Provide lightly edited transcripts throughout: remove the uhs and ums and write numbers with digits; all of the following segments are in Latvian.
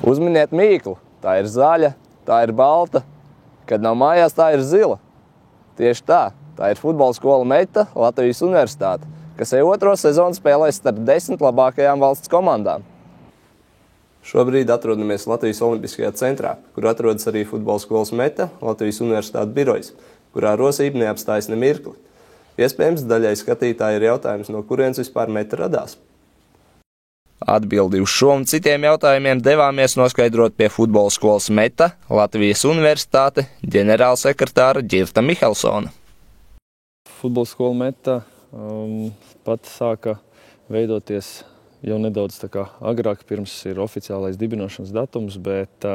Uzminiet mīklu. Tā ir zaļa, tā ir balta. Kad nav mājās, tā ir zila. Tieši tā. Tā ir futbola skola Meta Latvijas Universitāte, kas jau otro sezonu spēlēs starp 10 labākajām valsts komandām. Šobrīd atrodamies Latvijas Olimpiskajā centrā, kur atrodas arī futbola skolas Meta Latvijas Universitātes birojas, kurā rosība neapstājas ne mirkli. Iespējams, daļai skatītāji ir jautājums, no kurienes vispār Meta radās. Atbildi uz šo un citiem jautājumiem devāmies noskaidrot pie futbola skolas Meta Latvijas Universitāte ģenerālsekretāra Ģirta Mihelsona. Futbola skola Meta pat sāka veidoties jau nedaudz tā kā agrāk, pirms ir oficiālais dibināšanas datums, bet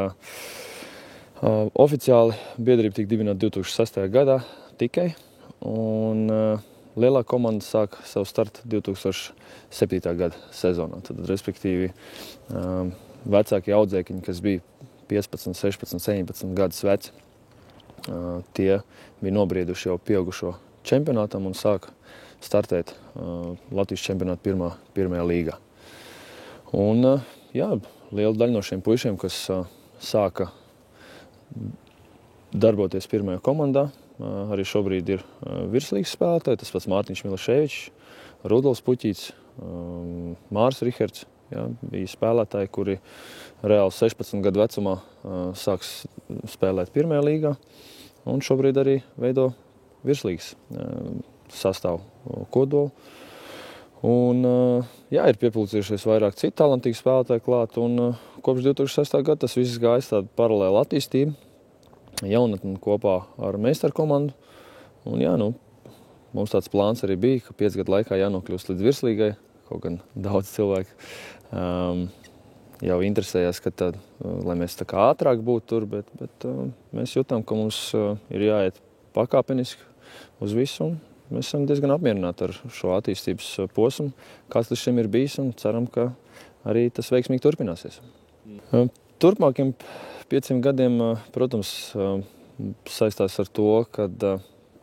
oficiāli biedrība tika dibināta 2006. gadā tikai, un lielā komanda sāka savu startu 2007. gada sezonā. Tad, respektīvi, vecākie audzēkņi, kas bija 15, 16, 17 gadus veci, tie bija nobrieduši jau pieaugušo čempionātam un sāka startēt Latvijas čempionātu pirmajā līgā. Un, jā, liela daļa no šiem puišiem, kas sāka darboties pirmajā komandā, arī šobrīd ir virslīgas spēlētāji, tas pats Mārtiņš Milaševičs, Rudolfs Puķīts, Mārs Riherds, jā, bija spēlētāji, kuri reāli 16 gadu vecumā sāks spēlēt pirmajā līgā un šobrīd arī veido virslīgas sastāvu kodolu. Un, jā, ir piepildījušies vairāk citu talantīgu spēlētāju klāt, un kopš 2006. gada tas viss gājis tādu paralēlu attīstību. Jaunatni kopā ar meistaru komandu. Un, jā, mums tāds plāns arī bija, ka 5 gadu laikā jānokļūst līdz virslīgai. Kaut gan daudz cilvēku jau interesējās, ka lai mēs tā kā ātrāk būtu tur, bet mēs jutām, ka mums ir jāiet pakāpeniski uz visu, un mēs esam diezgan apmierināti ar šo attīstības posmu, kāds līdz šim ir bijis, un ceram, ka arī tas veiksmīgi turpināsies. Turpmākiem 5 gadiem, protams, saistās ar to, ka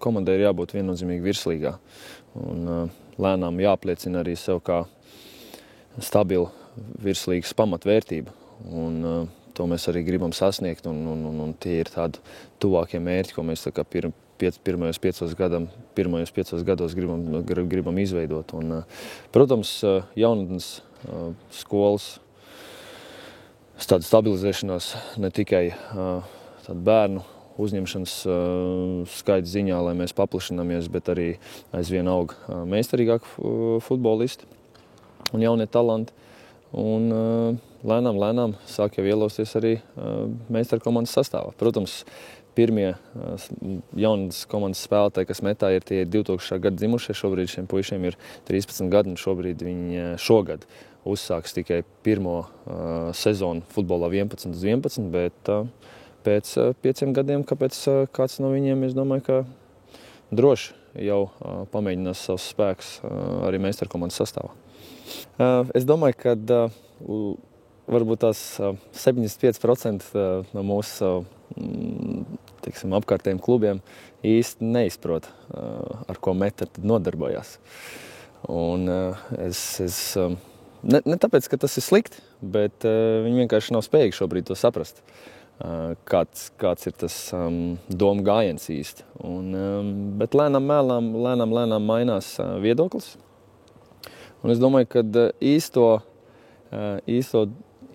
komandai ir jābūt viennozīmīgi virslīgā, un lēnām jāapliecina arī sev kā stabila virslīgas pamatvērtība, un to mēs arī gribam sasniegt, un tie ir tādi tuvākie mērķi, ko mēs tā kā pirmajos 5 gados gribam izveidot. Un, protams, jaunatnes skolas tāda stabilizēšanās ne tikai tāda bērnu uzņemšanas skaita ziņā, lai mēs paplašināmies, bet arī aizvien aug meistarīgāk futbolisti un jaunie talanti. Un lēnām sāk jau ielausties arī meistaru komandas sastāvā. Protams, pirmie jaunas komandas spēlētāji, kas Metā ir, tie 2000. gada dzimušie, šobrīd šiem puišiem ir 13 gadi, un šobrīd viņi šogad uzsāks tikai pirmo sezonu futbolā 11-11, bet pēc 5 gadiem, kāpēc kāds no viņiem, es domāju, ka droši jau pamēģinās savus spēkus arī meistaru komandas sastāvā. Es domāju, ka varbūt tās 75% no mūsu apkārtējiem klubiem īsti neizprot, ar ko Meta nodarbojās. Un ne tāpēc, ka tas ir slikti, bet viņi vienkārši nav spējīgi šobrīd to saprast, kāds ir tas domu gājiens īsti. Bet lēnām mainās viedoklis. Un es domāju, ka īsto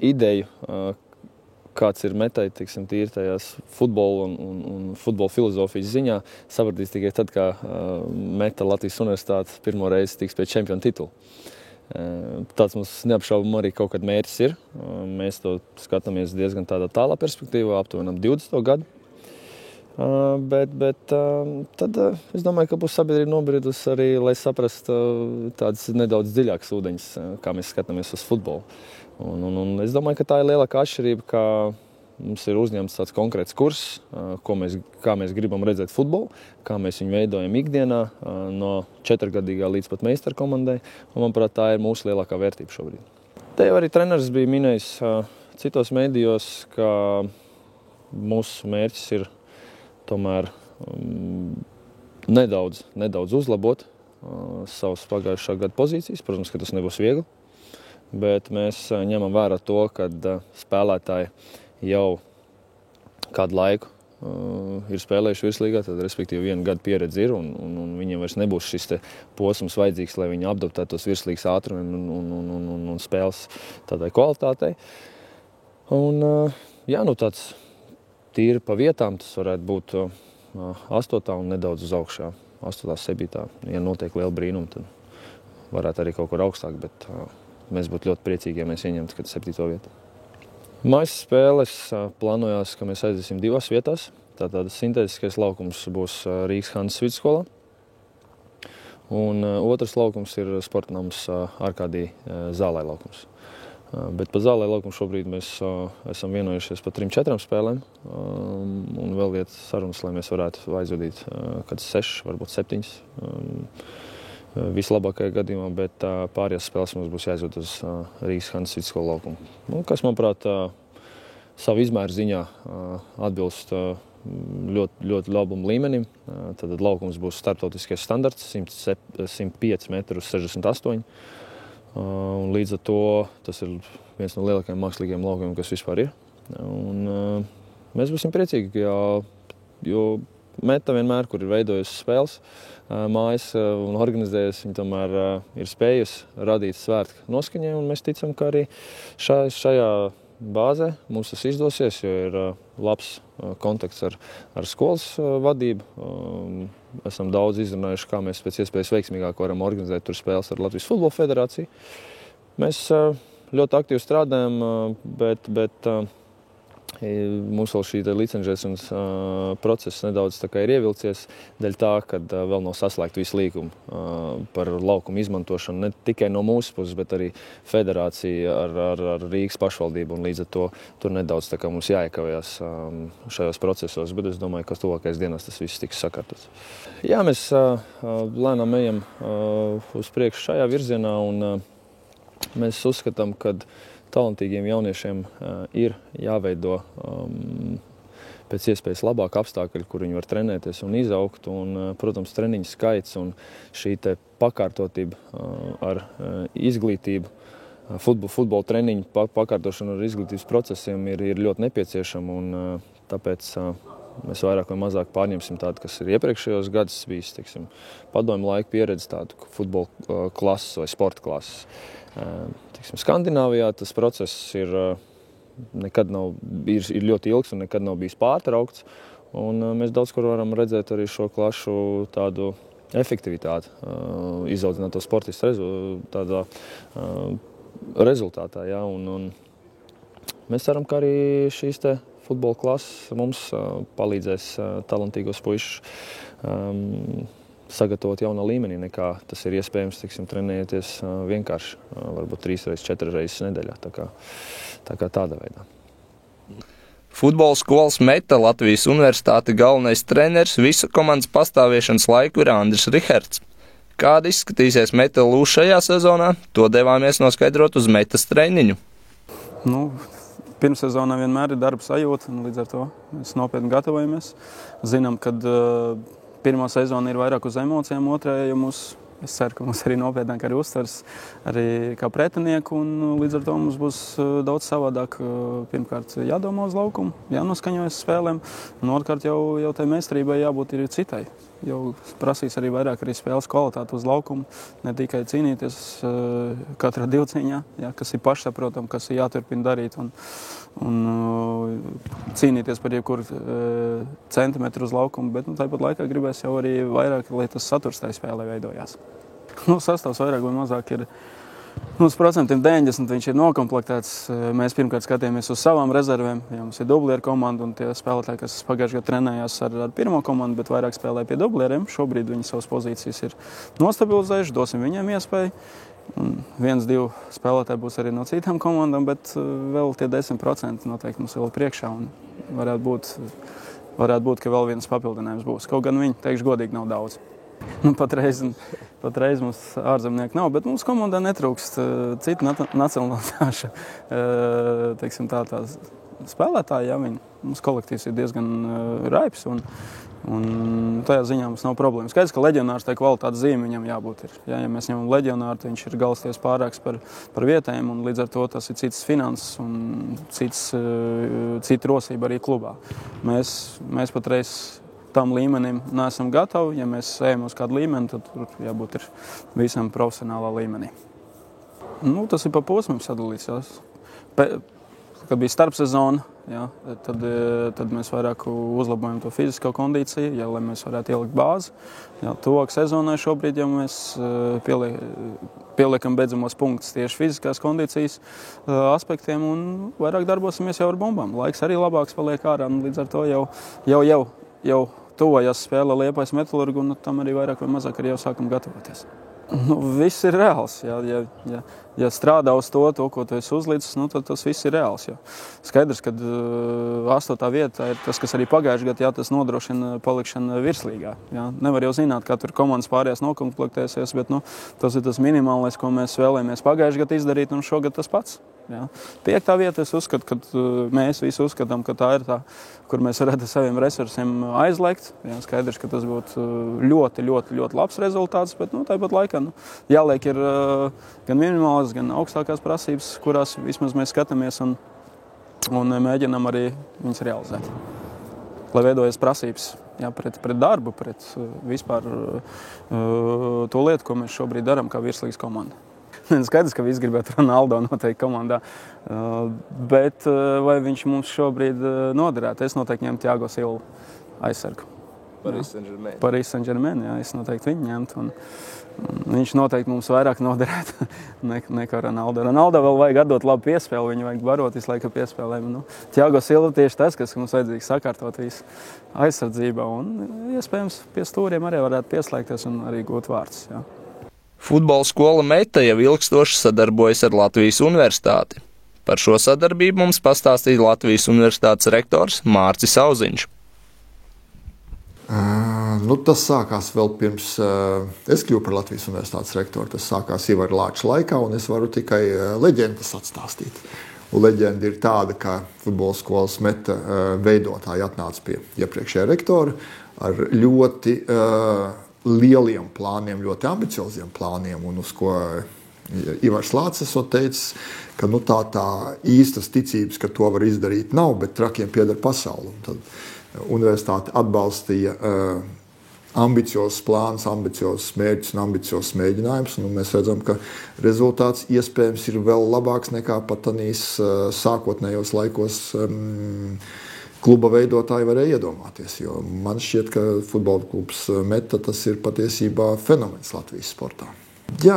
ideju, kāds ir Metai, tīri tajās futbola un futbola filozofijas ziņā, sapratīs tikai tad, kā Meta Latvijas Universitāte pirmo reizi tiks pie čempiona titula. Tāds mums neapšaubam arī kaut kad mērķis ir. Mēs to skatāmies diezgan tādā tālā perspektīvā, aptuvenam 20. gadu. Bet tad es domāju, ka būs sabiedrība nobriedusi arī, lai saprastu tādas nedaudz dziļākas ūdeņas, kā mēs skatāmies uz futbolu. Un es domāju, ka tā ir lielākā atšķirība, ka mums ir uzņemts tāds konkrēts kurs, kā mēs gribam redzēt futbolu, kā mēs viņu veidojam ikdienā no 4-gadīgā līdz pat meistaru komandai. Un, manuprāt, tā ir mūsu lielākā vērtība šobrīd. Te jau arī treneris bija minējis citos medijos, ka mūsu mērķis ir tomēr nedaudz uzlabot savas pagājušā gada pozīcijas. Protams, ka tas nebūs viegli. bet mēs ņemam vērā to, ka spēlētāji jau kādu laiku ir spēlējuši virslīgā, tad respektīvi 1 gadu pieredze ir, un viņiem vairs nebūs šis te posms vajadzīgs, lai viņi adaptētos virslīgas ātrumiem un spēles tādai kvalitātei. Un, tāds tīri pa vietām tas varētu būt 8. un nedaudz uz augšā. 8., 7. Ja notiek liela brīnuma, tad varētu arī kaut kur augstāk, bet mēs būtu ļoti priecīgi, ja mēs ieņemtu 7. vietu. Mājas spēles plānojās, ka mēs aiziesim 2 vietās. Tātad sintētiskais laukums būs Rīgas Hanzas vidusskolā. Un otrs laukums ir sportnams Arkādija Zālē laukums. Bet pa Zālē laukumu šobrīd mēs esam vienojušies par 3-4 spēlēm. Un vēl iet sarunas, lai mēs varētu aizvadīt kāds 6, varbūt 7. Vislabākajā gadījumā, bet pārējās spēles mums būs jāizved uz Rīgas Hanzas vidusskolu laukumu. Kas, manuprāt, savu izmēru ziņā atbilst ļoti labam līmenim. Tad laukums būs starptautiskais standarts, 105 metrus 68. Un līdz ar to tas ir viens no lielākajiem mākslīgiem laukumiem, kas vispār ir. Un mēs būsim priecīgi, jo Meta vienmēr, kur ir veidojusi spēles mājas un organizējusi, viņa tomēr ir spējusi radīt svētku noskaņai, un mēs ticam, ka arī šajā bāzē mums tas izdosies, jo ir labs kontakts ar skolas vadību. Esam daudz izrunājuši, kā mēs pēc iespējas veiksmīgāk varam organizēt tur spēles ar Latvijas Futbola federāciju. Mēs ļoti aktīvi strādājam, bet mums vēl šī licencēšanas process nedaudz ir ievilcies dēļ tā, ka vēl nav saslēgta visu līgumu par laukumu izmantošanu ne tikai no mūsu puses, bet arī federācija ar Rīgas pašvaldību, un līdz ar to tur nedaudz mums jāiekavējās šajos procesos, bet es domāju, ka tuvākais dienās tas viss tiks sakārtots. Jā, mēs lēnām ejam uz priekšu šajā virzienā, un mēs uzskatām, ka talantīgiem jauniešiem ir jāveido pēc iespējas labāk apstākļi, kur viņi var trenēties un izaugt. Un, protams, treniņu skaits un šī te pakārtotība ar izglītību, futbola treniņu pakārtošana ar izglītības procesiem ir ļoti nepieciešama. Un, tāpēc mēs vairāk vai mazāk pārņemsim tādu, kas ir iepriekšējos gadus bijis, padomju laika pieredze, tādu futbola klases vai sporta klases. Skandināvijā tas process ir ļoti ilgs un nekad nav bijis pārtraukts. Un mēs daudz kur varam redzēt arī šo klašu tādu efektivitāti, izaudzināto sportistu tādā rezultātā. Ja? Un mēs ceram, ka arī šīs te futbola klases mums palīdzēs talantīgos puišus sagatavot jaunā līmenī, nekā tas ir iespējams, trenējoties vienkārši, varbūt 3-4 reizes nedēļā, tā kā tādā veidā. Futbola skolas Meta Latvijas Universitāte galvenais treneris visu komandas pastāvēšanas laiku ir Andris Riherts. Kāda izskatīsies Meta lūs šajā sezonā, to devāmies noskaidrot uz Metas treniņu. Pirmssezonā vienmēr ir darba sajūta, un līdz ar to mēs nopietni gatavojamies. Zinām, ka pirmā sezona ir vairāk uz emocijām, otrajā, es ceru, ka mums arī nopietnāk arī uztvers arī kā pretinieku, un līdz ar to mums būs daudz savādāk. Pirmkārt, jādomā uz laukumu, jānoskaņojas spēlēm, un otrkārt jau tai meistarībai jābūt ir citai. Jau prasīs arī vairāk arī spēles kvalitāti uz laukumu, ne tikai cīnīties katrā divcīņā, kas ir pašsaprotam, kas ir jāturpina darīt, un cīnīties par jebkuru centimetru uz laukumu, bet tāpat laikā gribēs jau arī vairāk, lai tas saturs tai spēlē veidojās. Sastāvs vairāk vai mazāk ir uz procentiem 90, viņš ir nokomplektēts. Mēs pirmkārt skatījāmies uz savām rezervēm, ja mums ir dublieru komanda, un tie spēlētāji, kas pagājušajā gadā trenējās ar pirmo komandu, bet vairāk spēlē pie dublieriem. Šobrīd viņi savas pozīcijas ir nostabilizējuši, dosim viņiem iespēju. 1-2 spēlētāji būs arī no citām komandām, bet vēl tie 10% noteikti mums vēl priekšā, un varētu būt, ka vēl viens papildinājums būs. Kaut gan viņi, teikšu godīgi, nav daudz. Patreiz mums ārzemnieki nav, bet mums komandā netrūkst citu nacionalitāšu tā spēlētāji. Mums kolektīvs ir diezgan raibs, un Un tajā ziņā mums nav problēma. Skaidrs, ka leģionārs tai kvalitātes zīme viņam jābūt ir. Ja mēs ņemam leģionāru, tad viņš ir galsties pārāks par vietējiem, un līdz ar to tas ir cits finanses un cita rosība arī klubā. Mēs patreiz tam līmenim neesam gatavi. Ja mēs ejam uz kādu līmeni, tad tur jābūt ir visam profesionālā līmenī. Tas ir pa posmiem sadalīts. Kad bija starpsezona, tad mēs vairāk uzlabojam to fizisko kondīciju, lai mēs varētu ielikt bāzi. Tuvāk sezonai šobrīd, ja mēs pieliekam beidzamos punktus tieši fiziskās kondīcijas aspektiem un vairāk darbosimies jau ar bumbām. Laiks arī labāks paliek ārā, un līdz ar to jau tuvojas spēle Liepājas Metalurgu, un tam arī vairāk vai mazāk arī jau sākam gatavoties. Viss ir reāls. Ja strādā uz to, ko tu esi uzlicis, tad tas viss ir reāls. Skaidrs, ka 8. vieta ir tas, kas arī pagājušajā gadā, tas nodrošina palikšanu virslīgā. Nevar jau zināt, kā tur komandas pārējās nokomplektēsies, bet tas ir tas minimālais, ko mēs vēlējamies pagājušajā gadā izdarīt, un šogad tas pats. 5. vieta, es uzskatu, ka mēs visi uzskatām, ka tā ir tā, kur mēs varētu saviem resursiem aizliegt. Skaidrs, ka tas būtu ļoti, ļoti, ļoti labs rezultāts, bet tāpat laikā jāliek ir gan minimālas, gan augstākās prasības, kurās vismaz mēs skatāmies un mēģinām arī viņas realizēt. Lai veidojas prasības pret darbu, pret vispār to lietu, ko mēs šobrīd darām kā virslīgas komanda. Skaidrs, ka visi gribētu Ronaldo noteikti komandā, bet vai viņš mums šobrīd noderētu? Es noteikti ņemtu Thiago Silva aizsargu. Paris Saint-Germain, es noteikti viņu ņemtu. Un viņš noteikti mums vairāk noderētu nekā Ronaldo. Ronaldo vēl vajag atdot labu piespēli, viņu vajag barot visu laiku piespēlēm. Thiago Silva tieši tas, kas mums vajadzīgs sakārtot visu aizsardzībā, un iespējams pie stūriem arī varētu pieslēgties un arī gūt vārdus. Futbola skola Meita jau ilgstoši sadarbojas ar Latvijas Universitāti. Par šo sadarbību mums pastāstīja Latvijas Universitātes rektors Mārcis Auziņš. Tas sākās vēl pirms es kļuvu par Latvijas Universitātes rektoru. Tas sākās Ivara Lāča laikā, un es varu tikai leģendas atstāstīt. Un leģenda ir tāda, ka futbola skolas Meita veidotāji atnāca pie iepriekšējā rektora ar ļoti lieliem plāniem, ļoti ambicioziem plāniem, un uz ko Ivars Lācis teicis, ka tā īstas ticības, ka to var izdarīt nav, bet trakiem pieder pasauli. Un tad universitāte atbalstīja ambiciozus plānus, ambiciozus mērķus un ambiciozus mēģinājumus, un mēs redzam, ka rezultāts iespējams ir vēl labāks nekā pat tādīs sākotnējos laikos kluba veidotāji varēja iedomāties, jo man šķiet, ka futbola klubs Meita tas ir patiesībā fenomens Latvijas sportā.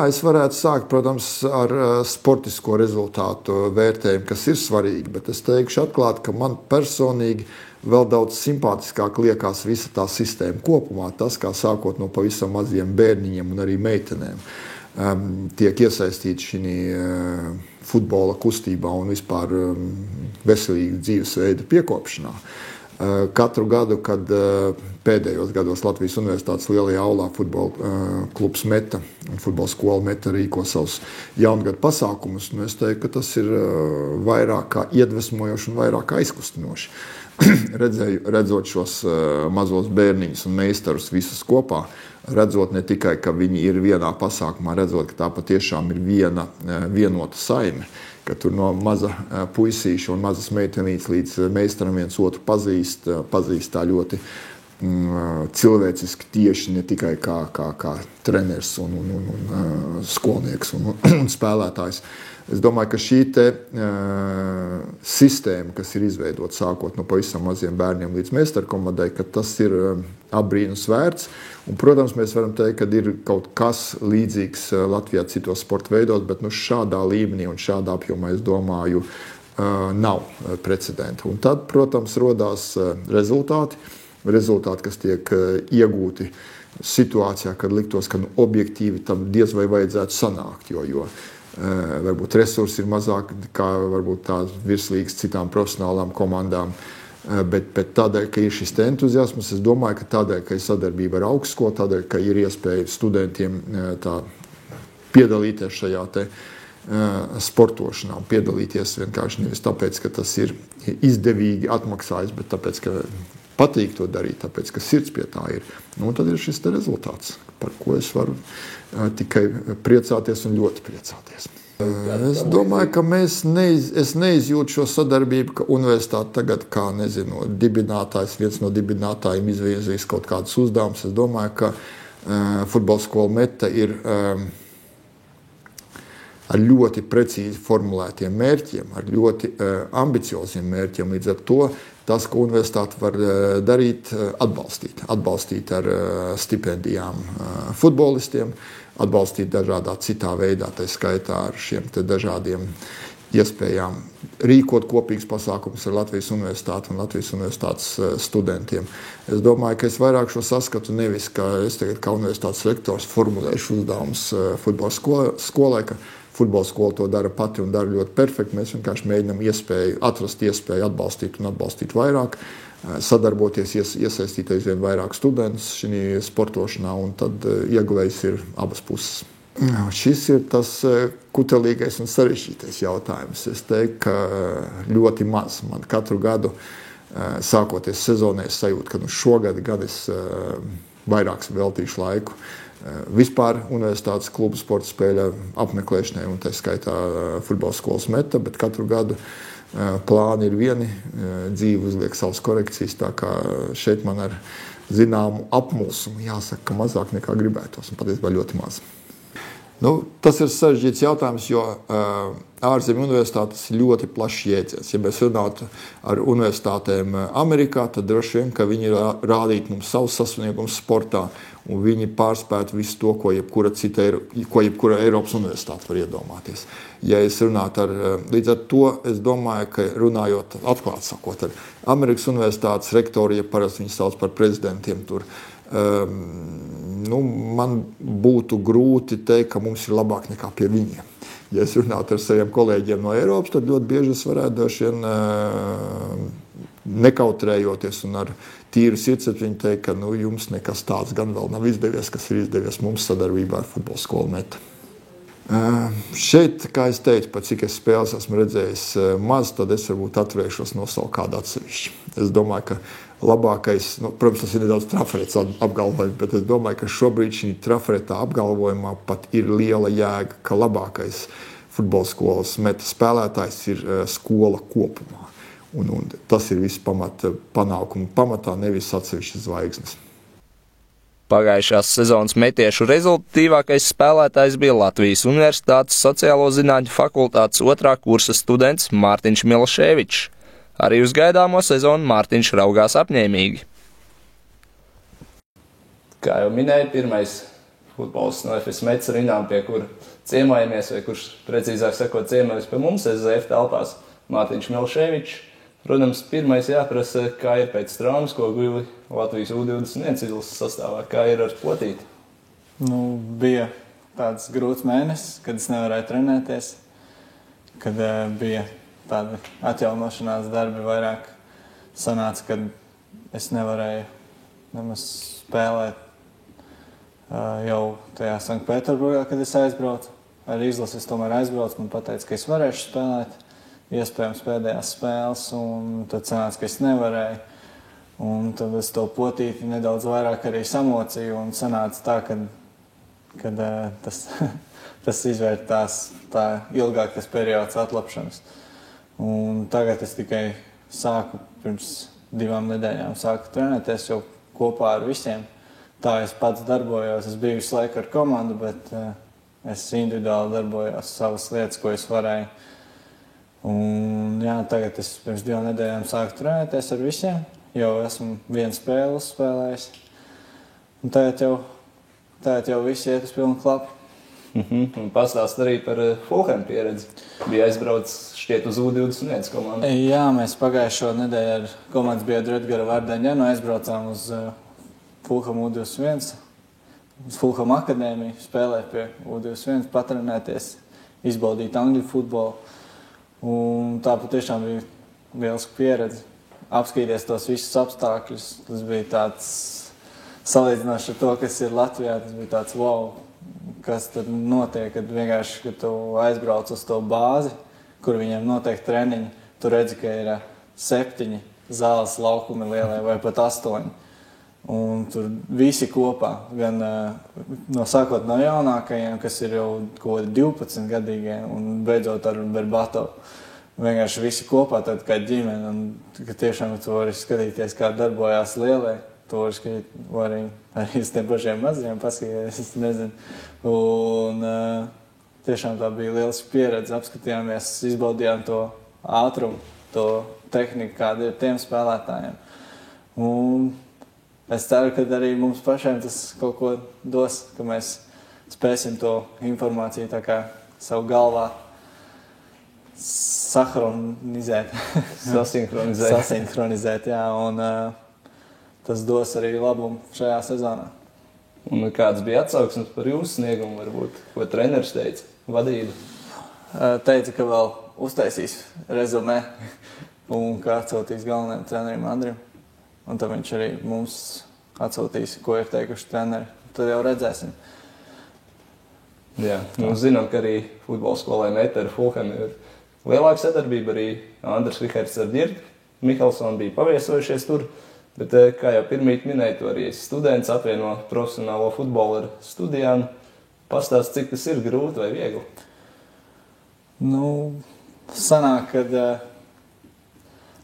Es varētu sākt, protams, ar sportisko rezultātu vērtējumu, kas ir svarīgi, bet es teikšu atklāt, ka man personīgi vēl daudz simpātiskāk liekas visa tā sistēma kopumā, tas, kā sākot no pavisam maziem bērniņiem un arī meitenēm tiek iesaistīti šī futbola kustībā un vispār veselīga dzīvesveida piekopšanā. Katru gadu, kad pēdējos gados Latvijas Universitātes lielajā aulā futbola klubs Meita un futbola skola Meita rīko savus jaungadu pasākumus, es teiktu, ka tas ir vairāk kā iedvesmojoši un vairāk kā aizkustinoši. Redzot šos mazos bērniņus un meistarus visus kopā, redzot ne tikai, ka viņi ir vienā pasākumā, redzot, ka tā patiešām ir vienota saime, ka tur no maza puisīša un mazas meitenītes līdz meistaram viens otru pazīst tā ļoti cilvēciski tieši, ne tikai kā treneris un skolnieks un spēlētājs. Es domāju, ka šī sistēma, kas ir izveidota sākot no pavisam maziem bērniem līdz meistarkomandai, ka tas ir apbrīnus vērts. Un, protams, mēs varam teikt, ka ir kaut kas līdzīgs Latvijā citos sporta veidos, bet šādā līmenī un šādā apjomā, es domāju, nav precedenta. Un tad, protams, rodās rezultāti, kas tiek iegūti situācijā, kad liktos, ka objektīvi tam diez vai vajadzētu sanākt, jo varbūt resursi ir mazāk kā varbūt tās virslīgas citām profesionālām komandām, bet tādēļ, ka ir šis entuziasms, es domāju, ka tādēļ, ka ir sadarbība ar augstskolu, tādēļ, ka ir iespēja studentiem piedalīties šajā sportošanā un piedalīties vienkārši nevis tāpēc, ka tas ir izdevīgi atmaksājis, bet tāpēc, ka patīk to darīt, tāpēc, ka sirds pie tā ir. Nu, un tad ir šis te rezultāts, par ko es varu tikai priecāties un ļoti priecāties. Es domāju, ka es neizjūtu šo sadarbību, ka universitāte tagad, kā dibinātājs, viens no dibinātājiem izvirzīs kaut kādus uzdevumus. Es domāju, ka futbola skola Meta ir ar ļoti precīzi formulētiem mērķiem, ar ļoti ambicioziem mērķiem. Līdz ar to tas, ko universitāte var darīt, atbalstīt ar stipendijām futbolistiem, atbalstīt dažādā citā veidā, tā skaitā ar šiem te dažādiem iespējām rīkot kopīgus pasākumus ar Latvijas universitāti un Latvijas universitātes studentiem. Es domāju, ka es vairāk šo saskatu nevis, ka es tagad kā universitātes rektors formulēšu uzdevumus futbola skolai, ka futbola skola to dara pati un dara ļoti perfekti. Mēs vienkārši mēģinām atrast iespēju atbalstīt vairāk, sadarboties, iesaistīt aizvien vairāk studentus šī sportošanā, un tad ieguvējs ir abas puses. Šis ir tas kutelīgais un sarežģītais jautājums. Es teiktu, ka ļoti maz. Man katru gadu, sākoties sezonai, es sajūtu, ka šogad es vairāk veltīšu laiku vispār universitātes klubu sporta spēļu apmeklēšanai, un tā skaitā futbola skolas Meta, bet katru gadu plāni ir vieni, dzīve uzliek savas korekcijas, tā kā šeit man ar zināmu apmulsumu jāsaka, ka mazāk nekā gribētos, un patiesībā ļoti maz. Tas ir sarežģīts jautājums, jo ārzemju universitātes ir ļoti plašs jēdziens. Ja mēs runātu ar universitātēm Amerikā, tad droši vien, ka viņi rādītu mums savus sasniegumus sportā, un viņi pārspētu visu to, ko jebkura Eiropas universitāte var iedomāties. Ja es runātu līdz ar to, es domāju, ka runājot, atklāt sakot, ar Amerikas universitātes rektori, ja parasti viņi sauc par prezidentiem tur, man būtu grūti teikt, ka mums ir labāk nekā pie viņiem. Ja es runātu ar saviem kolēģiem no Eiropas, tad ļoti bieži es varētu droši vien nekautrējoties un ar tīru sirdsapziņu teikt, ka jums nekas tāds gan vēl nav izdevies, kas ir izdevies mums sadarbībā ar futbola skolu Meta. Šeit, kā es teicu, pat cik es spēles esmu redzējis maz, tad es varbūt atturēšos no savu kādu atsevišķi. Es domāju, ka labākais, protams, tas ir nedaudz trafarēts apgalvojums, bet es domāju, ka šobrīd šī trafarētā apgalvojumā pat ir liela jēga, ka labākais futbola skolas Meta spēlētājs ir skola kopumā. Un tas ir viss panākumu pamatā, nevis atsevišķas zvaigznes. Pagājušās sezonas metiešu rezultatīvākais spēlētājs bija Latvijas Universitātes Sociālo zinātņu fakultātes 2. kursa students Mārtiņš Milaševičs. Arī uz gaidāmo sezonu Mārtiņš raugās apņēmīgi. Kā jau minēju, pirmais futbolists no FS Metas rindām, pie kura ciemojamies, vai kurš precīzāk sakot ciemojas pie mums SZF telpās, Mārtiņš Milaševičs. Protams, pirmais jāprasa, kā ir pēc traumas, ko guvi Latvijas U21 izlases sastāvā, kā ir ar potīti? Bija tāds grūts mēnesis, kad es nevarēju trenēties, kad bija tādi atjaunošanās darbi vairāk. Sanāca, kad es nevarēju nemaz spēlēt jau tajā Sanktpēterburgā, kad es aizbraucu. Ar izlasi es tomēr aizbraucu, man pateica, ka es varēšu spēlēt. Iespējams pēdējās spēles, un tad sanāca, ka es nevarēju. Un tad es to potīti nedaudz vairāk arī samocīju, un sanāca tā, kad tas izvērtās tā ilgāk tas periods atlapšanas. Un tagad es tikai pirms 2 nedēļām sāku trenēties jau kopā ar visiem. Tā es pats darbojos, es biju visu laiku ar komandu, bet es individuāli darbojos savas lietas, ko es varēju. Un tagad es pirms 2 nedēļām sāku trenēties ar visiem, jau esmu 1 spēli spēlējis. Un tagad jau viss iet uz pilnu klapu. Un pastāst arī par Fulham pieredzi. Bija aizbraucis šķiet uz U21 komandu. Jā, mēs pagājušo nedēļu ar komandas biedru Edgaru Vardaņanu aizbraucām uz Fulham U21, uz Fulham akadēmiju, spēlēt pie U21, patrenēties, izbaudīt angļu futbolu. Un tā patiešām bija lieliska pieredze. Apskatīties tos visus apstākļus. Tas bija tāds salīdzinoši ar to, kas ir Latvijā. Tas bija tāds wow, kas tad notiek, kad vienkārši, kad tu aizbrauc uz to bāzi, kur viņiem notiek treniņi. Tu redzi, ka ir 7 zāles laukumi lielie vai pat 8. Un tur visi kopā, gan sākot no jaunākajiem, kas ir jau kaut kādi 12 gadīgie, un beidzot ar Berbatovu. Vienkārši visi kopā, tad kā ģimene, un ka tiešām tu vari skatīties, kā darbojās lielie. To var skatīt, arī uz tiem pašiem mazajiem paskatīties, es nezinu. Un tiešām tā bija lieliska pieredze, apskatījāmies, izbaudījām to ātrumu, to tehniku, kāda ir tiem spēlētājiem. Un es ceru, ka arī mums pašiem tas kaut ko dos, ka mēs spēsim to informāciju tā kā savu galvā sasinhronizēt, jā, un tas dos arī labumu šajā sezonā. Un kāds bija atsauksmes par jūsu sniegumu, varbūt, ko treneris teica, vadība? Teica, ka vēl uztaisīs rezumē un ka atsūtīs galvenajam trenerim Andrim. Un tad viņš arī mums atsūtīs, ko ir teikuši treneri. Tad jau redzēsim. Jā, mēs zinām, ka arī futbola skolai Meita ar Fulham ir lielāka sadarbība. Arī Andris Riherts ar Ģirdu Mihelsonu bija paviesojušies tur. Bet, kā jau pirmīt minēju, to arī students apvieno profesionālo futbolu ar studijām. Pastāst, cik tas ir grūti vai viegli? Sanāk, kad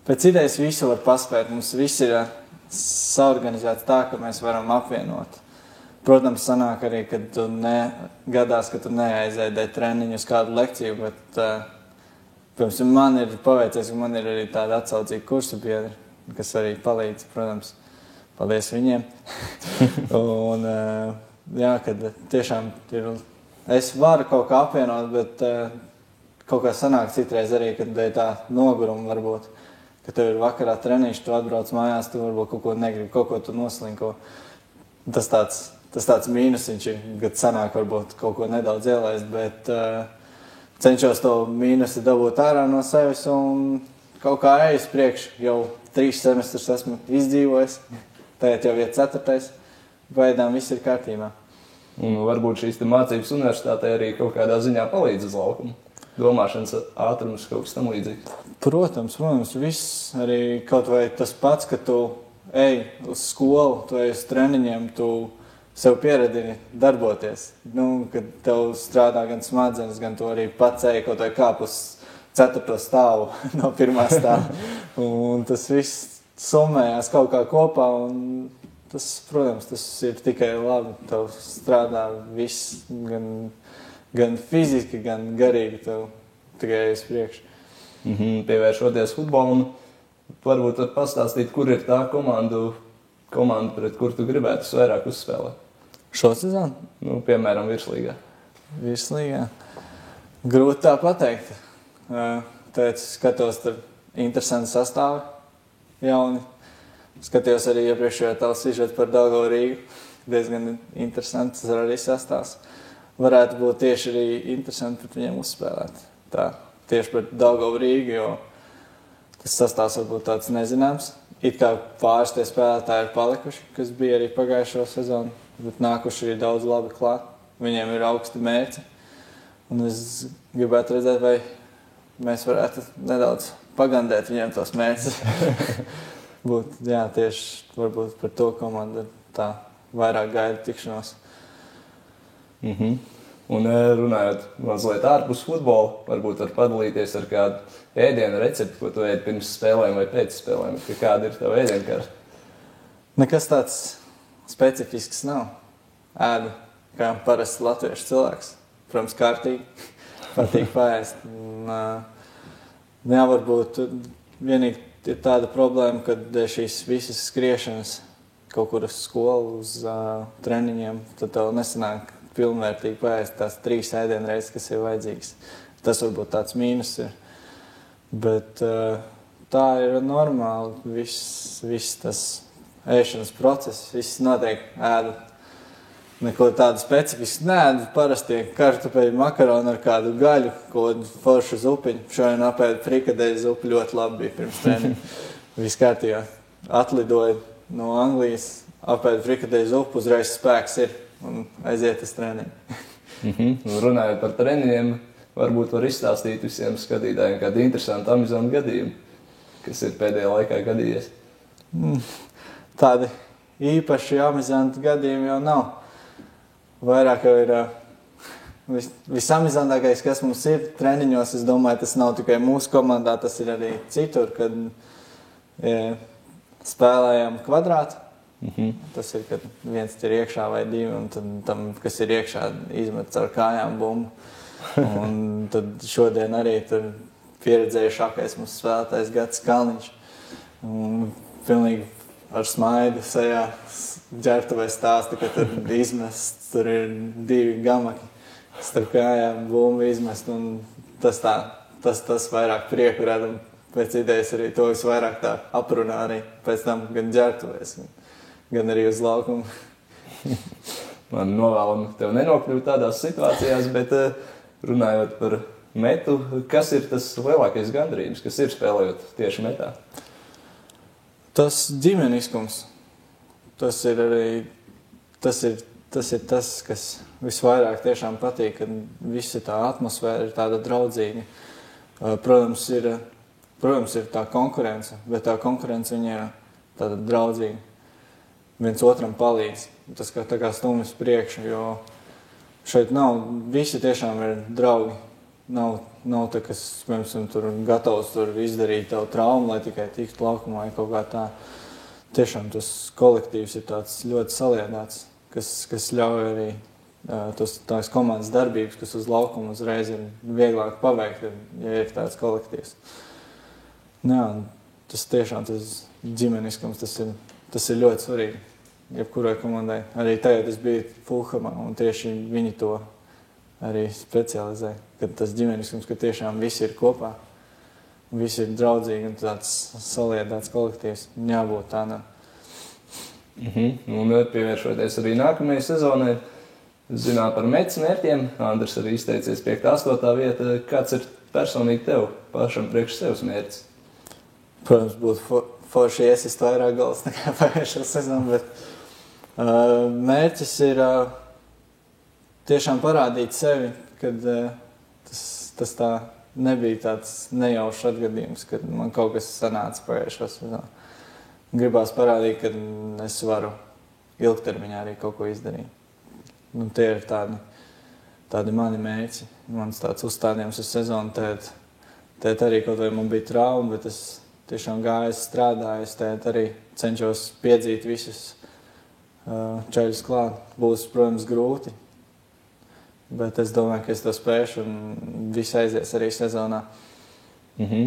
pēc idejas visu var paspēt. Mums viss ir saorganizēts tā, ka mēs varam apvienot. Protams, sanāk arī, kad tu gadās, ka tu neaizēdē treniņu uz kādu lekciju, bet, piemēram, man ir paveicies, ka man ir arī tāda atsaucīga kursa biedri, kas arī palīdz, protams, paldies viņiem. Un, jā, kad tiešām es varu kaut kā apvienot, bet kaut kā sanāk citreiz arī, kad ir tā noguruma varbūt. Ka tev ir vakarā treniņš, tu atbrauc mājās, tu varbūt kaut ko negribi, kaut ko tu noslinko. Tas tāds mīnusiņš ir, kad sanāk varbūt kaut ko nedaudz ielaist, bet cenšos to mīnusi dabūt ārā no sevis un kaut kā eju uz priekšu. Jau 3 semestrus esmu izdzīvojis, tagad jau ir 4. Gaidām viss ir kārtībā. Un varbūt šīs mācības universitātē arī kaut kādā ziņā palīdz uz laukumu. Domāšanas ātrums, kaut kas tam līdzīgs. Protams, viss arī kaut vai tas pats, ka tu ej uz skolu, tu ej uz treniņiem, tu sev pieredini darboties. Kad tev strādā gan smadzenes, gan tu arī pats ej kaut vai kāp uz 4. stāvu no 1. stāva. Un tas viss summējās kaut kā kopā un tas, protams, tas ir tikai labi. Tev strādā viss, gan fiziski, gan garīgi tev tikai uz priekšu. Pievēršoties futbolam, varbūt var pastāstīt, kur ir tā komanda, pret kur tu gribētu vairāk uzspēlēt? Šo sezonu? Piemēram, virslīgā. Virslīgā? Grūti tā pateikt. Skatos tur interesanti sastāvi jauni. Skatījos arī iepriekšējā tavu sižetu par Daugavu Rīgu. Diezgan interesants arī sastāvs. Varētu būt tieši arī interesanti pret viņiem uzspēlēt. Tā, tieši pret Daugavu Rīgu, jo tas sastāvs varbūt tāds nezināms. It kā pāris tie spēlētāji ir palikuši, kas bija arī pagājušo sezonu, bet nākuši arī daudz labi klāt. Viņiem ir augsti mērķi. Un es gribētu redzēt, vai mēs varētu nedaudz pagandēt viņiem tos mērķus. Jā, tieši varbūt par to komandu tā vairāk gaida tikšanos. Un runājot mazliet ārpus futbola, varbūt var padalīties ar kādu ēdienu recepti, ko tu ēdi pirms spēlēm vai pēc spēlēm. Kāda ir tava ēdienkarte? Nekas tāds specifisks nav. Ēdu kā parasts latviešu cilvēks. Protams, kārtīgi. Patīk paēst. Jā, varbūt vienīgi ir tāda problēma, kad šīs visas skriešanas kaut kur uz skolu, uz treniņiem, tad tev nesanāk pilnvērtīgi paēst tās 3 ēdienreizes, kas ir vajadzīgas. Tas varbūt tāds mīnus ir. Bet tā ir normāli. Viss tas ēšanas process, viss notiek ēdu. Neko tādu specifisku neēdu. Parasti kartupeļu makaronu ar kādu gaļu, kādu foršu zupiņu. Šodien apēdu frikadeļu zupu, ļoti labi bija pirms treniņa. Viss kārtībā. Atlidoju no Anglijas, apēdu frikadeļu zupu, uzreiz spēks ir. Un aiziet uz treniņu. Runājot par treniņiem, varbūt var izstāstīt visiem skatītājiem kādu interesantu amizantu gadījumu. kas ir pēdējā laikā gadījies? Tādi īpaši amizanti gadījumi jau nav. Vairāk jau ir visamizantākais, kas mums ir treniņos. Es domāju, tas nav tikai mūsu komandā, tas ir arī citur, kad spēlējam kvadrātu. Tas ir, kad viens ir iekšā vai divi, un tad tam, kas ir iekšā, izmet ar kājām bumbu. Un tad šodien arī tur pieredzējušākais mums spēlētājs Gatis Kalniņš. Un pilnīgi ar smaidu sejā ģērbtuvē stāsta, ka tur izmest, tur ir 2 gamaki starp kājām bumbu izmest, un tas vairāk prieku rada. Pēc idejas arī to visvairāk tā aprunā arī pēc tam gan ģērbtuvēs, gan arī uz laukumu. Man novēlam tev nenokļūt tādās situācijās, bet runājot par metu, kas ir tas lielākais gandrījums, kas ir spēlējot tieši metā? Tas ģimeniskums. Tas ir arī tas, kas visvairāk tiešām patīk, kad visa tā atmosfēra ir tāda draudzīga. Protams, ir tā konkurence, bet tā konkurence viņa ir tāda draudzīga. Viens otram palīdz. Tas tā kā stumis priekšu, jo šeit visi tiešām ir draugi. Nav tā, kas, piemēram, tur gatavs tur izdarīt tavu traumu, lai tikai tiktu laukumā vai kaut kā tā. Tiešām tas kolektīvs ir tāds ļoti saliedāts, kas ļauj arī tās komandas darbības, kas uz laukumu uzreiz ir vieglāk paveikt, ja ir tāds kolektīvs. Jā, tas tiešām tas ģimeniskums, tas ir ļoti svarīgi jebkurai komandai. Arī tagad es biju Fulhamā, un tieši viņi to arī specializē, kad tas ģimeniskums, ka tiešām visi ir kopā, visi ir draudzīgi un tāds saliedāts kolektīvs. Jābūt tādā. Un pievēršoties arī nākamajai sezonai, zināt par metas mērķiem. Andris arī izteicies 5.8. vieta. Kāds ir personīgi tev pašam priekš sevis mērķis? Protams, būtu forši iesist vairāk gols nekā pagājušā sezona, bet mērķis ir tiešām parādīt sevi, kad tas tā nebija tāds nejaušs atgadījums, kad man kaut kas sanāca pagājušā sezonā. Gribās parādīt, ka es varu ilgtermiņā arī kaut ko izdarīt. Tie ir tādi mani mērķi. Mans tāds uzstādījums uz sezonu, tēt arī kaut vai man bija trauma, bet es tiešām gāju, strādāju, tēt arī cenšos piedzīt visus ceļus klāt. Būs, protams, grūti, bet es domāju, ka es to spēšu un viss aizies arī sezonā.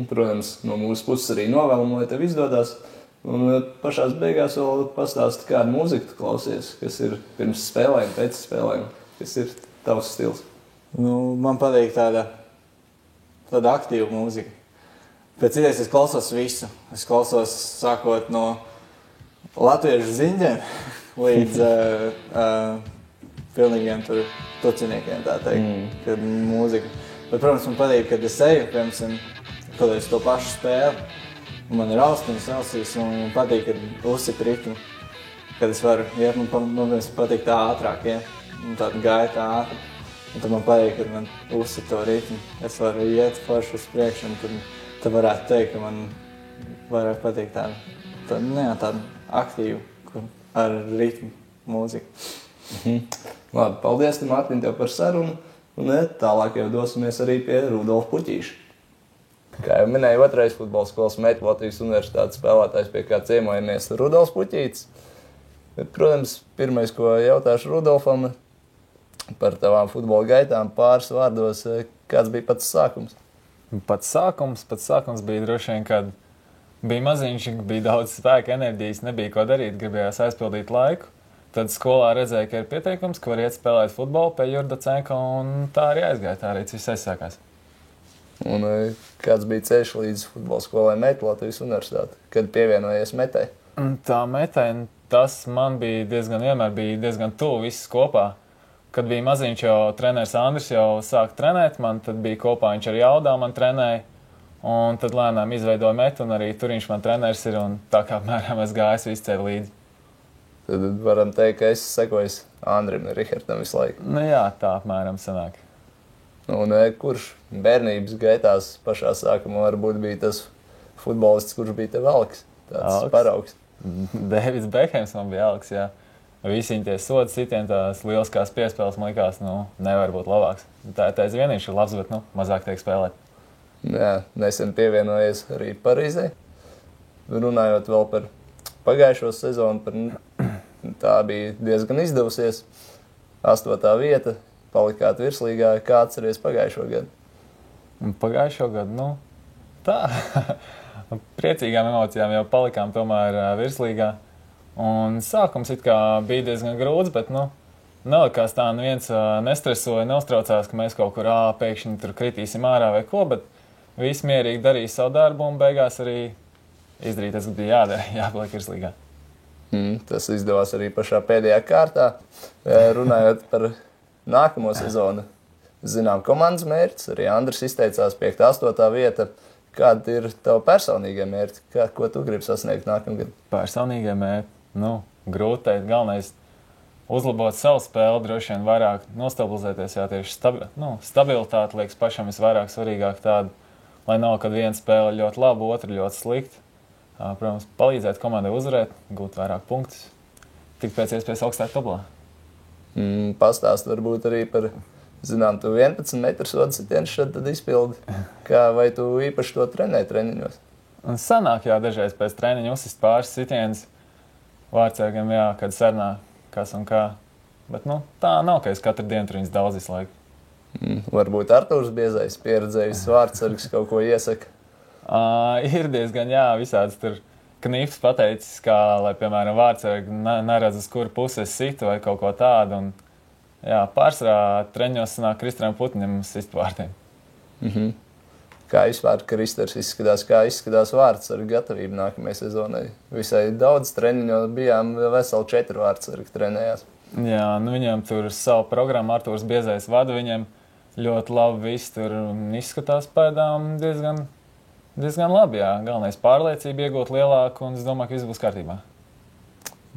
Protams, no mūsu puses arī novēlam, lai tev izdodas. Un pašās beigās vēl pastāsti, kādu mūziku tu klausies, kas ir pirms spēlēm, pēc spēlēm, kas ir tavs stils? Man patīk tāda aktīva mūzika. Pēc idejas es klausos visu. Es klausos sākot no latviešu ziņģiem līdz pilnīgiem tuciniekiem, tā teikt, kad mūzika. Bet, protams, man patīk, kad es eju, piemēram, kad es to pašu spēli. Man ir austiņas ausīs un man patīk, kad uzsit ritmu, kad es varu iet, man patīk tā ātrāk iet, un tāda gaita ātri. Un tad man patīk, kad man uzsit to ritmu. Es varu iet forši uz priekšu, un tad varētu teikt, ka man vairāk patīk tāda aktīva ar ritmu mūzika. Labi, paldies, Mārtiņ, tev par sarunu, un tālāk jau dosimies arī pie Rudolfa Puķīša. Kā jau minēju, otrais futbola skolas metu Latvijas universitātes spēlētājs, pie kā ciemojamies Rudolfs Puķītis. Bet, protams, pirmais, ko jautāšu Rudolfam par tavām futbola gaitām pāris vārdos, kāds bija pats sākums? Pats sākums bija droši vien, kad bija maziņš, bija daudz spēka, enerģijas, nebija ko darīt, gribējās aizpildīt laiku. Tad skolā redzēju, ka ir pieteikums, ka var iet spēlēt futbolu pie Jurda Cenka, un tā arī aizgāja, tā arī viss aizsākās. Un kāds bija ceļš līdz futbola skolai metu Latvijas universitāti, kad pievienojies metai? Tā metai, tas man bija diezgan tuvu viss kopā. Kad bija maziņš, jau treneris Andris jau sāka trenēt, man tad bija kopā, viņš ar jaudā man trenēja, un tad lēnām izveidoja metu, un arī tur viņš man treneris ir, un tā kā apmēram es gāju visu ceļu līdzi. Tad varam teikt, ka es sekojos Andrim un Rihartam visu laiku. Jā, tā apmēram sanāk. Un kurš bērnības gaitās pašā sākumā varbūt bija tas futbolists, kurš bija tev Aleks? Tāds paraugs. Davids Bekhems man bija Aleks, jā. Visi viņi tie soda sitieni, tās lieliskās piespēles, man likās, nevar būt labāks. Tā vienīši ir labs, bet, mazāk tiek spēlēt. Jā, nesen pievienojies arī Parīzē. Runājot vēl par pagājušo sezonu, tā bija diezgan izdevusies. 8. vieta, palikāt virslīgā. Kā atceries pagājušo gadu? Pagājušo gadu, tā. Priecīgām emocijām jau palikām tomēr virslīgā. Un sākums it kā bija diezgan grūts, bet, nelikās tā, neviens nestresoja, neuztraucās, ka mēs kaut kur pēkšņi tur kritīsim ārā vai ko, bet visi mierīgi darīja savu darbu un beigās arī izdarīt, tas bija jādara, jāpaliek virslīgā. Tas izdevās arī pašā pēdējā kārtā. Runājot par nākamo sezonu, zinām komandas mērķis, arī Andris izteicās 5. 8. vieta. Kādi ir tavi personīgie mērķi? Ko tu gribi sasniegt nākamgad? Personīgie mērķi? Grūti teikt, galvenais uzlabot savu spēli, droši vien vairāk nostabilizēties, tieši stabilitāte liekas pašam visvairāk svarīgāk tāda, lai nav, kad viena spēle ļoti laba, otra ļoti slikta. Protams, palīdzēt komandai uzvarēt, gūt vairāk punktus, tikt pēc iespējas augstāk tabulā. Pastāst varbūt arī par, tu 11 metru sodu sitienu šad tad izpildi. Vai tu īpaši to trenē treniņos? Sanāk, dažreiz pēc treniņa uzsist pāris sitienus vārdsargiem, kad sarunā kas un kā. Bet, tā nav, ka es katru dienu tur viņas daudz visu laiku. Varbūt Artūrs Biezais pieredzējis vārdsargs kaut ko iesaka? Ir diezgan, visāds tur knifs pateicis, kā, lai, piemēram, vārdsargi neredz, uz kuru puses situ vai kaut ko tādu. Un, pārsvarā treņos sanāk Kristaram Putņam sist vārtiem. Kā vispār Kristers izskatās, kā izskatās vārdsargu gatavība nākamajai sezonai? Visai daudz treniņos bijām, veseli 4 vārdsargi trenējās. Jā, viņiem tur savu programmu Artūrs Biezais vada, viņiem ļoti labi viss tur izskatās pēdām diezgan labi, Galvenais pārliecība iegūt lielāku, un es domāju, ka viss būs kārtībā.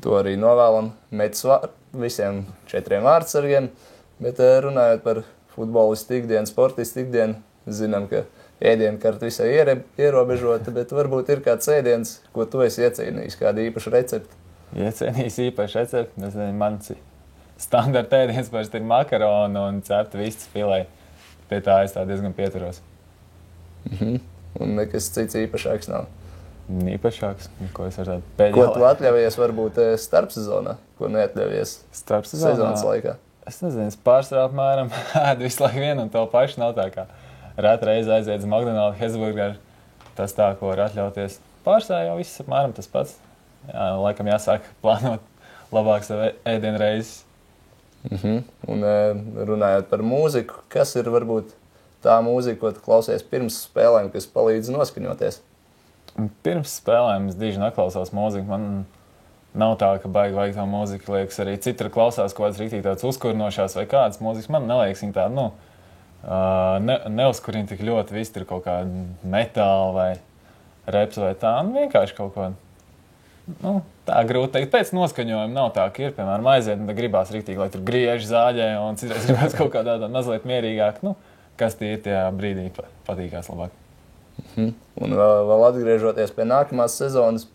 To arī novēlam visiem 4 vārdsargiem, bet runājot par futbolistu ikdienu, sportistu ikdienu, zinām, ka ēdienkarta visai ierobežota, bet varbūt ir kāds ēdiens, ko tu esi iecienījis, kāda īpaša recepte? Iecienījis īpaša recepte, es nezinu, mans standarta ēdiens parasti ir makaroni un cepta vistas filē. Pie tā es tā diezgan pieturos. Un nekas cits īpašāks nav? Īpašāks? Ko es ar tādu pēdējā Ko tu atļaujies varbūt starpsezonā? Ko neatļaujies sezonas laikā? Es nezinu, es pārsvarā apmēram ēdu visu laiku vienu un to pašu nav tā kā. Rēt reizi aiziet uz McDonald's, Hesburgeru, tas tā, ko var atļauties. Pārsvarā jau viss apmēram tas pats. Laikam jāsāk plānot labāk savu ēdienu reizes. Un runājot par mūziku, kas ir varbūt tā mūzika, ko tu klausies pirms spēlēm, kas palīdz noskaņoties? Pirms spēlēm es diži neklausos mūziku. Man nav tā, ka vajag tā mūzika. Liekas, arī citra klausās kaut kāds rīktīgi tāds uzkurinošās vai kādas mūzikas. Man neliekas viņa tāda, neuzkurina tik ļoti. Viss tur kaut kāda metāla vai reps vai tā. Vienkārši kaut ko. Tā grūti teikt. Pēc noskaņojuma nav tā, ka ir, piemēram, aiziet, un gribās rīktīgi, lai tur griež zāģē, un citreiz gribās kaut kā tāda mazliet mierīgāk. Kas tie ir tajā brīdī patīkās labāk. Un vēl atgriežoties pie nākamās sezonas,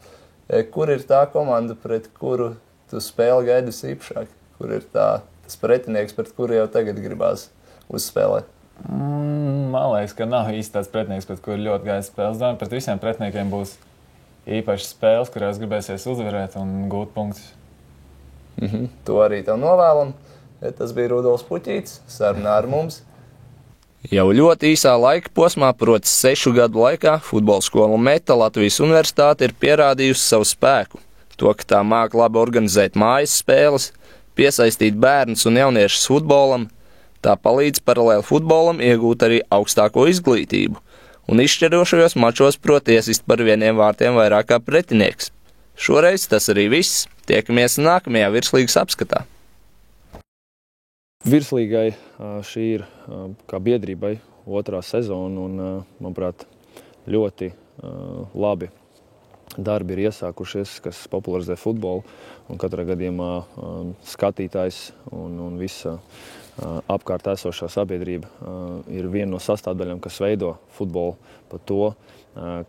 kur ir tā komanda, pret kuru tu spēli gaidis īpašāk? Kur ir tas pretinieks, pret kuru jau tagad gribās uzspēlēt? Man liekas, ka nav īsti tāds pretinieks, pret kuru ļoti gaidis spēles. Domāju, pret visiem pretiniekiem būs īpašas spēles, kurās gribēsies uzvarēt un gūt punktus. To arī tev novēlam. Tas bija Rudolfs Puķītis, sarunā ar mums. Jau ļoti īsā laika posmā, proti 6 gadu laikā, futbola skola Meta Latvijas Universitāte ir pierādījusi savu spēku. To, ka tā māk labi organizēt mājas spēles, piesaistīt bērnus un jauniešus futbolam, tā palīdz paralēli futbolam iegūt arī augstāko izglītību un izšķirošajos mačos prot iesist par 1 vārtiem vairāk kā pretinieks. Šoreiz tas arī viss. Tiekamies nākamajā virslīgas apskatā. Virslīgai šī ir kā biedrībai 2. sezona un, manuprāt, ļoti labi darbi ir iesākušies, kas popularizē futbolu, un katrā gadījumā skatītājs un visa apkārt esošā sabiedrība ir viena no sastāvdaļām, kas veido futbolu par to,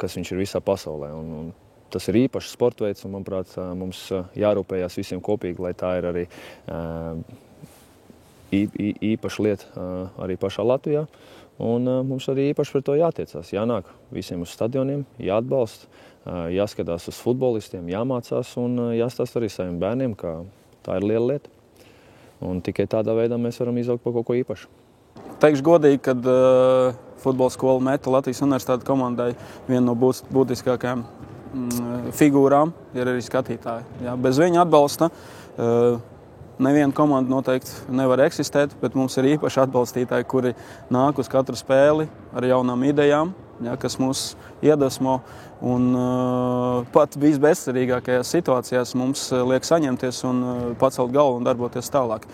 kas viņš ir visā pasaulē. Un tas ir īpašs sporta veids, un, manuprāt, mums jārūpējās visiem kopīgi, lai tā ir arī īpaša lieta arī pašā Latvijā. Un mums arī īpaši par to jātiecās. Jānāk visiem uz stadioniem, jāatbalsta, jāskatās uz futbolistiem, jāmācās un jāstāsta arī saviem bērniem, ka tā ir liela lieta. Un tikai tādā veidā mēs varam izaugt par kaut ko īpašu. Teikšu godīgi, kad futbola skola Meta Latvijas Universitātes komandai viena no būtiskākajām figūrām ir arī skatītāji. Jā, bez viņa atbalsta neviena komanda noteikti nevar eksistēt, bet mums ir īpaši atbalstītāji, kuri nāk uz katru spēli ar jaunām idejām, jā, kas mūs iedvesmo. Un pat visbezcerīgākajās situācijās mums liek saņemties un pacelt galvu un darboties tālāk.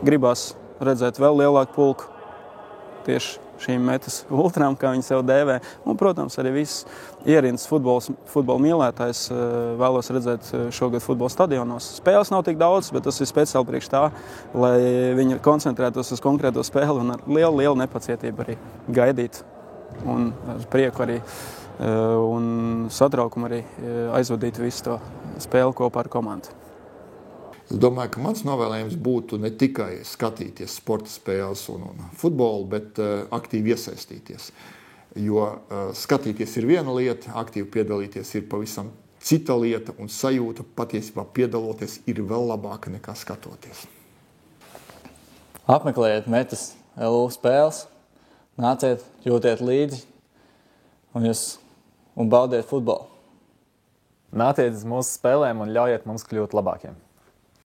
Gribās redzēt vēl lielāku pulku tieši šīm Metas ultrām, kā viņi sev dēvē. Un, protams, arī viss ierindas futbola mīlētājs vēlos redzēt šogad futbola stadionos. Spēles nav tik daudz, bet tas ir speciāli priekš tā, lai viņi koncentrētos uz konkrēto spēli un ar lielu nepacietību arī gaidīt. Un ar prieku arī un satraukumu arī aizvadīt visu to spēli kopā ar komandu. Es domāju, ka mans novēlējums būtu ne tikai skatīties sporta spēles un futbolu, bet aktīvi iesaistīties. Jo skatīties ir viena lieta, aktīvi piedalīties ir pavisam cita lieta, un sajūta patiesībā piedaloties ir vēl labāka nekā skatoties. Apmeklējiet Metas LU spēles, nāciet, jūtiet līdzi un baudiet futbolu. Nāciet uz mūsu spēlēm un ļaujiet mums kļūt labākiem.